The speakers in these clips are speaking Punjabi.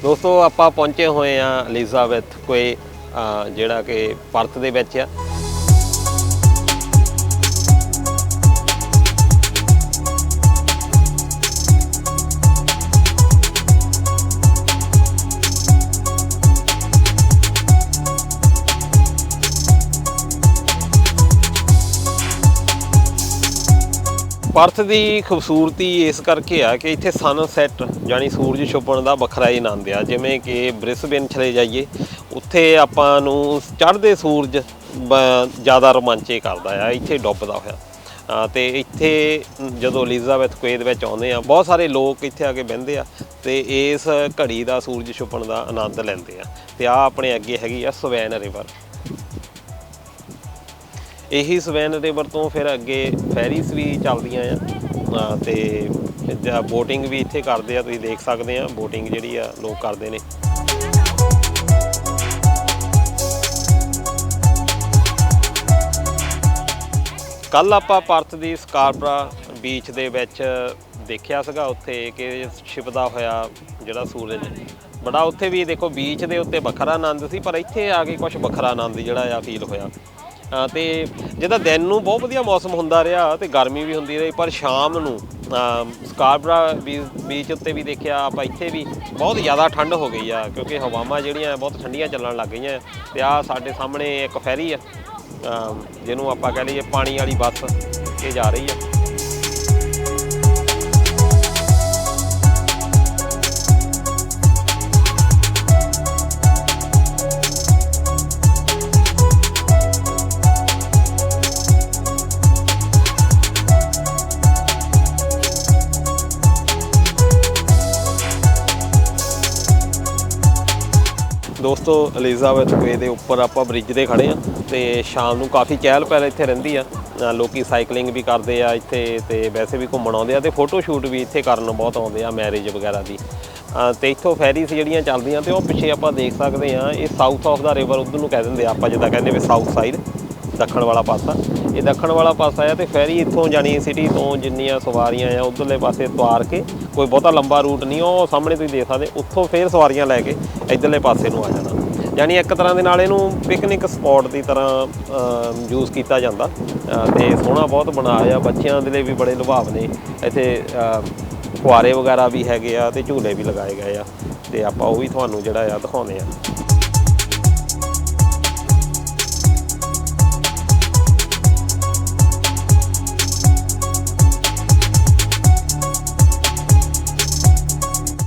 दोस्तों ਆਪਾਂ ਪਹੁੰਚੇ ਹੋਏ ਆ ਐਲਿਜ਼ਾਬੈਥ ਕੁਏ ਜਿਹੜਾ ਕਿ ਪਰਥ ਦੇ ਵਿੱਚ ਆ। ਪਰਥ ਦੀ ਖੂਬਸੂਰਤੀ ਇਸ ਕਰਕੇ ਆ ਕਿ ਇੱਥੇ ਸਨਸੈਟ ਜਾਨੀ ਸੂਰਜ ਛੁਪਣ ਦਾ ਵੱਖਰਾ ਹੀ ਆਨੰਦ ਆ। ਜਿਵੇਂ ਕਿ ਬ੍ਰਿਸਬੇਨ ਚਲੇ ਜਾਈਏ ਉੱਥੇ ਆਪਾਂ ਨੂੰ ਚੜ੍ਹਦੇ ਸੂਰਜ ਜ਼ਿਆਦਾ ਰੋਮਾਂਚੇ ਕਰਦਾ ਆ, ਇੱਥੇ ਡੁੱਬਦਾ ਹੋਇਆ। ਤੇ ਇੱਥੇ ਜਦੋਂ ਐਲਿਜ਼ਾਬੈਥ ਕੁਏ ਦੇ ਵਿੱਚ ਆਉਂਦੇ ਆ ਬਹੁਤ ਸਾਰੇ ਲੋਕ ਇੱਥੇ ਆ ਕੇ ਬਹਿੰਦੇ ਆ ਤੇ ਇਸ ਘੜੀ ਦਾ ਸੂਰਜ ਛੁਪਣ ਦਾ ਆਨੰਦ ਲੈਂਦੇ ਆ। ਤੇ ਆ ਆਪਣੇ ਅੱਗੇ ਹੈਗੀ ਆ ਸਵੈਨ ਰਿਵਰ। ਇਹੀ ਸਵੈਨ ਰਿਵਰ ਤੋਂ ਫਿਰ ਅੱਗੇ ਫੈਰੀਜ਼ ਵੀ ਚੱਲਦੀਆਂ ਆ ਤੇ ਬੋਟਿੰਗ ਵੀ ਇੱਥੇ ਕਰਦੇ ਆ। ਤੁਸੀਂ ਦੇਖ ਸਕਦੇ ਆ ਬੋਟਿੰਗ ਜਿਹੜੀ ਆ ਲੋਕ ਕਰਦੇ ਨੇ। ਕੱਲ ਆਪਾਂ ਪਰਥ ਦੀ ਸਕਾਰਬਰਾ ਬੀਚ ਦੇ ਵਿੱਚ ਦੇਖਿਆ ਸੀਗਾ ਉੱਥੇ ਕਿ ਛਿਪਦਾ ਹੋਇਆ ਜਿਹੜਾ ਸੂਰਜ ਬੜਾ, ਉੱਥੇ ਵੀ ਦੇਖੋ ਬੀਚ ਦੇ ਉੱਤੇ ਵੱਖਰਾ ਆਨੰਦ ਸੀ, ਪਰ ਇੱਥੇ ਆ ਕੇ ਕੁਛ ਵੱਖਰਾ ਆਨੰਦ ਜਿਹੜਾ ਆ ਫੀਲ ਹੋਇਆ। ਤੇ ਜਿੱਦਾਂ ਦਿਨ ਨੂੰ ਬਹੁਤ ਵਧੀਆ ਮੌਸਮ ਹੁੰਦਾ ਰਿਹਾ ਤੇ ਗਰਮੀ ਵੀ ਹੁੰਦੀ ਰਹੀ, ਪਰ ਸ਼ਾਮ ਨੂੰ ਸਕਾਰਬਰਾ ਬੀਚ ਉੱਤੇ ਵੀ ਦੇਖਿਆ ਆਪਾਂ, ਇੱਥੇ ਵੀ ਬਹੁਤ ਜ਼ਿਆਦਾ ਠੰਡ ਹੋ ਗਈ ਆ ਕਿਉਂਕਿ ਹਵਾਵਾਂ ਜਿਹੜੀਆਂ ਬਹੁਤ ਠੰਡੀਆਂ ਚੱਲਣ ਲੱਗ ਗਈਆਂ। ਤੇ ਆਹ ਸਾਡੇ ਸਾਹਮਣੇ ਇੱਕ ਫੈਰੀ ਆ ਜਿਹਨੂੰ ਆਪਾਂ ਕਹਿ ਲਈਏ ਪਾਣੀ ਵਾਲੀ ਬੱਸ ਇਹ ਜਾ ਰਹੀ ਆ। ਦੋਸਤੋ ਐਲਿਜ਼ਾਬੈਥ ਕੁਏ ਦੇ ਉੱਪਰ ਆਪਾਂ ਬ੍ਰਿਜ 'ਤੇ ਖੜ੍ਹੇ ਹਾਂ ਤੇ ਸ਼ਾਮ ਨੂੰ ਕਾਫੀ ਚਹਿਲ ਪਹਿਲ ਇੱਥੇ ਰਹਿੰਦੀ ਆ। ਲੋਕੀ ਸਾਈਕਲਿੰਗ ਵੀ ਕਰਦੇ ਆ ਇੱਥੇ ਤੇ ਵੈਸੇ ਵੀ ਘੁੰਮਣ ਆਉਂਦੇ ਆ ਤੇ ਫੋਟੋ ਸ਼ੂਟ ਵੀ ਇੱਥੇ ਕਰਨ ਬਹੁਤ ਆਉਂਦੇ ਆ ਮੈਰਿਜ ਵਗੈਰਾ ਦੀ। ਤੇ ਇੱਥੋਂ ਫੈਰੀਜ਼ ਜਿਹੜੀਆਂ ਚੱਲਦੀਆਂ ਤੇ ਉਹ ਪਿੱਛੇ ਆਪਾਂ ਦੇਖ ਸਕਦੇ ਹਾਂ। ਇਹ ਸਾਊਥ ਆਫ ਦਾ ਰਿਵਰ ਉੱਧਰ ਨੂੰ ਕਹਿ ਦਿੰਦੇ ਆ, ਆਪਾਂ ਜਿੱਦਾਂ ਕਹਿੰਦੇ ਵੀ ਸਾਊਥ ਸਾਈਡ ਦੱਖਣ ਵਾਲਾ ਪਾਸਾ, ਇਹ ਦੱਖਣ ਵਾਲਾ ਪਾਸਾ ਆ। ਤੇ ਫੈਰੀ ਇੱਥੋਂ ਜਾਣੀ ਸਿਟੀ ਤੋਂ ਜਿੰਨੀਆਂ ਸਵਾਰੀਆਂ ਆ ਉੱਧਰਲੇ ਪਾਸੇ ਉਤਾਰ ਕੇ, ਕੋਈ ਬਹੁਤਾ ਲੰਬਾ ਰੂਟ ਨਹੀਂ, ਉਹ ਸਾਹਮਣੇ ਤੁਸੀਂ ਦੇਖ ਸਕਦੇ, ਉੱਥੋਂ ਫਿਰ ਸਵਾਰੀਆਂ ਲੈ ਕੇ ਇੱਧਰਲੇ ਪਾਸੇ ਨੂੰ ਆ ਜਾਣਾ। ਯਾਨੀ ਇੱਕ ਤਰ੍ਹਾਂ ਦੇ ਨਾਲ ਇਹਨੂੰ ਪਿਕਨਿਕ ਸਪੌਟ ਦੀ ਤਰ੍ਹਾਂ ਯੂਜ਼ ਕੀਤਾ ਜਾਂਦਾ ਤੇ ਸੋਹਣਾ ਬਹੁਤ ਬਣਾਇਆ। ਬੱਚਿਆਂ ਦੇ ਲਈ ਵੀ ਬੜੇ ਲੁਭਾਵਨੇ ਇੱਥੇ ਫੁਆਰੇ ਵਗੈਰਾ ਵੀ ਹੈਗੇ ਆ ਤੇ ਝੂਲੇ ਵੀ ਲਗਾਏ ਗਏ ਆ ਤੇ ਆਪਾਂ ਉਹ ਵੀ ਤੁਹਾਨੂੰ ਜਿਹੜਾ ਆ ਦਿਖਾਉਂਦੇ ਆ।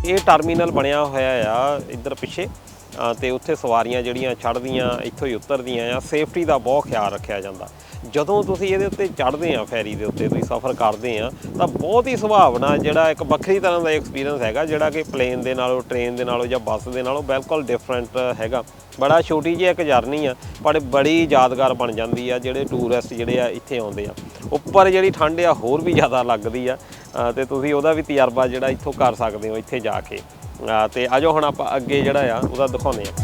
ਇਹ ਟਰਮੀਨਲ ਬਣਿਆ ਹੋਇਆ ਆ ਇੱਧਰ ਪਿੱਛੇ ਤੇ ਉੱਥੇ ਸਵਾਰੀਆਂ ਜਿਹੜੀਆਂ ਚੜ੍ਹਦੀਆਂ ਇੱਥੋਂ ਹੀ ਉਤਰਦੀਆਂ ਆ। ਸੇਫਟੀ ਦਾ ਬਹੁਤ ਖਿਆਲ ਰੱਖਿਆ ਜਾਂਦਾ। ਜਦੋਂ ਤੁਸੀਂ ਇਹਦੇ ਉੱਤੇ ਚੜ੍ਹਦੇ ਆ ਫੈਰੀ ਦੇ ਉੱਤੇ ਤੁਸੀਂ ਸਫ਼ਰ ਕਰਦੇ ਆ ਤਾਂ ਬਹੁਤ ਹੀ ਸੁਭਾਵਨਾ ਜਿਹੜਾ ਇੱਕ ਵੱਖਰੀ ਤਰ੍ਹਾਂ ਦਾ ਐਕਸਪੀਰੀਅੰਸ ਹੈਗਾ ਜਿਹੜਾ ਕਿ ਪਲੇਨ ਦੇ ਨਾਲੋਂ, ਟ੍ਰੇਨ ਦੇ ਨਾਲੋਂ ਜਾਂ ਬੱਸ ਦੇ ਨਾਲੋਂ ਬਿਲਕੁਲ ਡਿਫਰੈਂਟ ਹੈਗਾ। ਬੜਾ ਛੋਟੀ ਜਿਹੀ ਇੱਕ ਜਰਨੀ ਆ ਪਰ ਬੜੀ ਯਾਦਗਾਰ ਬਣ ਜਾਂਦੀ ਆ। ਜਿਹੜੇ ਟੂਰਿਸਟ ਜਿਹੜੇ ਆ ਇੱਥੇ ਆਉਂਦੇ ਆ, ਉੱਪਰ ਜਿਹੜੀ ਠੰਡ ਆ ਹੋਰ ਵੀ ਜ਼ਿਆਦਾ ਲੱਗਦੀ ਆ ਤੇ ਤੁਸੀਂ ਉਹਦਾ ਵੀ ਤਜਰਬਾ ਜਿਹੜਾ ਇੱਥੋਂ ਕਰ ਸਕਦੇ ਹੋ ਇੱਥੇ ਜਾ ਕੇ। ਤੇ ਆਜੋ ਹੁਣ ਆਪਾਂ ਅੱਗੇ ਜਿਹੜਾ ਆ ਉਹਦਾ ਦਿਖਾਉਂਦੇ ਆ।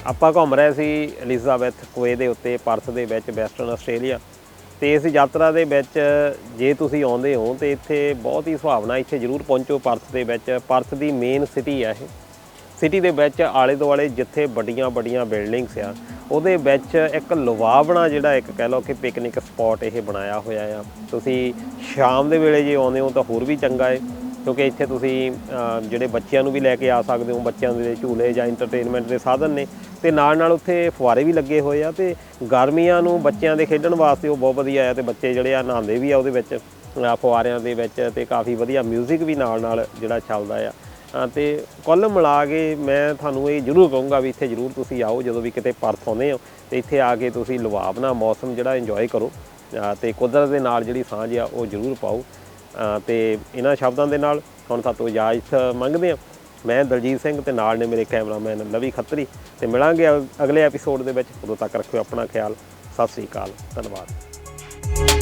ਆਪਾਂ ਘੁੰਮ ਰਹੇ ਸੀ ਐਲਿਜ਼ਾਬੈਥ ਕੁਏ ਦੇ ਉੱਤੇ ਪਰਥ ਦੇ ਵਿੱਚ, ਵੈਸਟਰਨ ਆਸਟ੍ਰੇਲੀਆ। ਤੇ ਇਸ ਯਾਤਰਾ ਦੇ ਵਿੱਚ ਜੇ ਤੁਸੀਂ ਆਉਂਦੇ ਹੋ ਤੇ ਇੱਥੇ ਬਹੁਤ ਹੀ ਸੁਹਾਵਣਾ, ਇੱਥੇ ਜ਼ਰੂਰ ਪਹੁੰਚੋ ਪਰਥ ਦੇ ਵਿੱਚ। ਪਰਥ ਦੀ ਮੇਨ ਸਿਟੀ ਆ ਇਹ। ਸਿਟੀ ਦੇ ਵਿੱਚ ਆਲੇ ਦੁਆਲੇ ਜਿੱਥੇ ਵੱਡੀਆਂ ਬਿਲਡਿੰਗਸ ਆ ਉਹਦੇ ਵਿੱਚ ਇੱਕ ਲੁਭਾਵਣਾ ਜਿਹੜਾ ਇੱਕ ਕਹਿ ਲਓ ਕਿ ਪਿਕਨਿਕ ਸਪੌਟ ਇਹ ਬਣਾਇਆ ਹੋਇਆ ਆ। ਤੁਸੀਂ ਸ਼ਾਮ ਦੇ ਵੇਲੇ ਜੇ ਆਉਂਦੇ ਹੋ ਤਾਂ ਹੋਰ ਵੀ ਚੰਗਾ ਹੈ ਕਿਉਂਕਿ ਇੱਥੇ ਤੁਸੀਂ ਜਿਹੜੇ ਬੱਚਿਆਂ ਨੂੰ ਵੀ ਲੈ ਕੇ ਆ ਸਕਦੇ ਹੋ। ਬੱਚਿਆਂ ਦੇ ਝੂਲੇ ਜਾਂ ਇੰਟਰਟੇਨਮੈਂਟ ਦੇ ਸਾਧਨ ਨੇ ਤੇ ਨਾਲ ਉੱਥੇ ਫੁਆਰੇ ਵੀ ਲੱਗੇ ਹੋਏ ਆ ਤੇ ਗਰਮੀਆਂ ਨੂੰ ਬੱਚਿਆਂ ਦੇ ਖੇਡਣ ਵਾਸਤੇ ਉਹ ਬਹੁਤ ਵਧੀਆ ਆ। ਤੇ ਬੱਚੇ ਜਿਹੜੇ ਆ ਨਹਾਉਂਦੇ ਵੀ ਆ ਉਹਦੇ ਵਿੱਚ ਫੁਆਰਿਆਂ ਦੇ ਵਿੱਚ ਤੇ ਕਾਫੀ ਵਧੀਆ ਮਿਊਜ਼ਿਕ ਵੀ ਨਾਲ ਜਿਹੜਾ ਚੱਲਦਾ ਆ। ਤੇ ਕੁੱਲ ਮਿਲਾ ਕੇ ਮੈਂ ਤੁਹਾਨੂੰ ਇਹ ਜ਼ਰੂਰ ਕਹੂੰਗਾ ਵੀ ਇੱਥੇ ਜ਼ਰੂਰ ਤੁਸੀਂ ਆਓ ਜਦੋਂ ਵੀ ਕਿਤੇ ਪਰਥ ਆਉਂਦੇ ਹੋ ਤੇ ਇੱਥੇ ਆ ਕੇ ਤੁਸੀਂ ਲੁਭਾਵਨਾ ਮੌਸਮ ਜਿਹੜਾ ਇੰਜੋਏ ਕਰੋ ਤੇ ਕੁਦਰਤ ਦੇ ਨਾਲ ਜਿਹੜੀ ਸਾਂਝ ਆ ਉਹ ਜ਼ਰੂਰ ਪਾਓ। ਤੇ ਇਹਨਾਂ ਸ਼ਬਦਾਂ ਦੇ ਨਾਲ ਹੁਣ ਸਾਤੋਂ ਇਜਾਜ਼ਤ ਮੰਗਦੇ ਹਾਂ। ਮੈਂ ਦਲਜੀਤ ਸਿੰਘ ਤੇ ਨਾਲ ਨੇ ਮੇਰੇ ਕੈਮਰਾਮੈਨ ਲਵੀ ਖੱਤਰੀ, ਤੇ ਮਿਲਾਂਗੇ ਅਗਲੇ ਐਪੀਸੋਡ ਦੇ ਵਿੱਚ। ਉਦੋਂ ਤੱਕ ਰੱਖਿਓ ਆਪਣਾ ਖਿਆਲ। ਸਤਿ ਸ੍ਰੀ ਅਕਾਲ, ਧੰਨਵਾਦ।